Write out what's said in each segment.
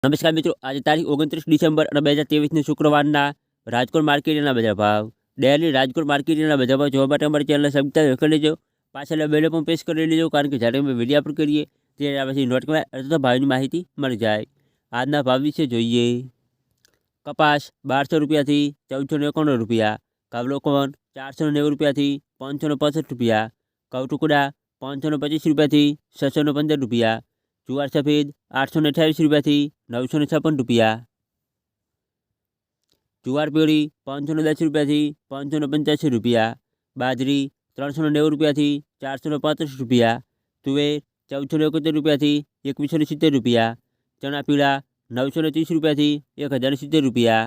નમસ્કાર મિત્રો, આજે તારીખ 29 ડિસેમ્બર અને 2023 શુક્રવારના રાજકોટ માર્કેટના બજાર ભાવ. ડેલી રાજકોટ માર્કેટના બજાર ભાવ જોવા માટે અમારી ચેનલ સબસ્ક્રાઈબ કરી લેજો. પાછળ બેલ પણ પ્રેસ કરી લેજો, કારણ કે જ્યારે અમે વિડીયો અપલોડ કરીએ ત્યારે પછી નોટિફિકેશન અથવા ભાવની માહિતી મળી જાય. આજના ભાવ વિશે જોઈએ. કપાસ 1200 રૂપિયાથી 1491 રૂપિયા, કાવલોકોન 490 રૂપિયાથી 565 રૂપિયા, ઘઉં ટુકડા 525 રૂપિયાથી 615 રૂપિયા, જુવાર સફેદ 828 રૂપિયાથી 956 રૂપિયા, જુવાર પીળી 510 રૂપિયાથી 585 રૂપિયા, બાજરી 390 રૂપિયાથી 435 રૂપિયા, તુવેર 1471 રૂપિયાથી 2170 રૂપિયા, ચણા પીળા 930 રૂપિયાથી 1070 રૂપિયા,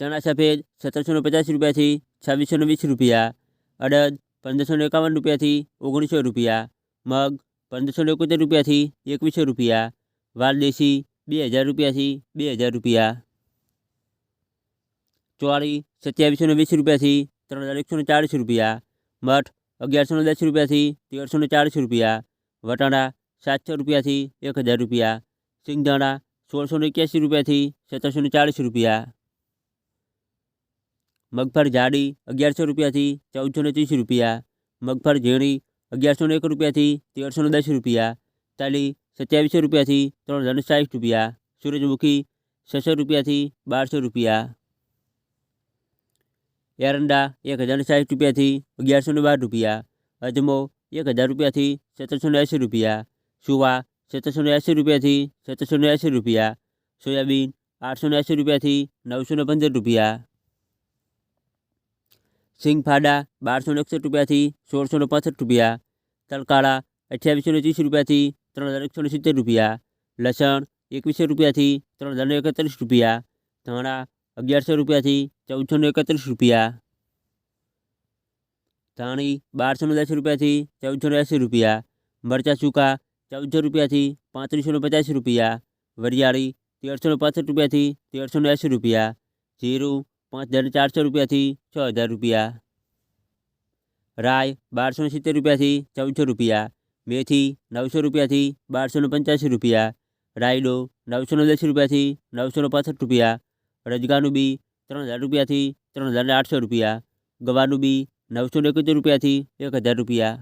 ચણા સફેદ 1750 રૂપિયાથી 2620 રૂપિયા, અડદ 1551 રૂપિયાથી 1900 રૂપિયા, મગ 1571 રૂપિયાથી 2100 રૂપિયા, વાલદેશી 2000 રૂપિયાથી 2000 રૂપિયા, ચોળી 2720 રૂપિયાથી 3140 રૂપિયા, મઠ 1110 રૂપિયાથી 1340 રૂપિયા, વટાણા 700 રૂપિયાથી 1000 રૂપિયા, સિંગદાણા 1681 રૂપિયાથી 1740 રૂપિયા, મગફળી જાડી 1100 રૂપિયાથી 1430 રૂપિયા, મગફળી ઝીણી 1101 રૂપિયાથી 1310 રૂપિયા, તલી 2700 રૂપિયાથી 3060 રૂપિયા, સૂરજમુખી 600 રૂપિયાથી 1200 રૂપિયા, એરંડા 1060 રૂપિયાથી 1112 રૂપિયા, અજમો 1000 રૂપિયાથી 1780 રૂપિયા, સુવા 1780 રૂપિયાથી 1780 રૂપિયા, સોયાબીન 880 રૂપિયાથી 915 રૂપિયા, સિંગફાડા 1261 રૂપિયાથી 1665 રૂપિયા, તલકાળા 2830 રૂપિયાથી 3170 રૂપિયા, લસણ 2100 રૂપિયાથી 3031 રૂપિયા, ધાણા 1100 રૂપિયાથી 1431 રૂપિયા, ધાણી 1210 રૂપિયાથી 1480 રૂપિયા, મરચાં સૂકા 1400 રૂપિયાથી 3550 રૂપિયા, વરિયાળી 1365 રૂપિયાથી 1380 રૂપિયા, જીરું 5400 રૂપિયાથી 6000 રૂપિયા, રાય 1270 રૂપિયાથી 1400 રૂપિયા, મેથી 900 રૂપિયાથી 1285 રૂપિયા, રાયડો 910 રૂપિયાથી 965 રૂપિયા, રજગાનું બી 3000 રૂપિયાથી 3800 રૂપિયા, ગવાનું બી 971 રૂપિયાથી 1000 રૂપિયા.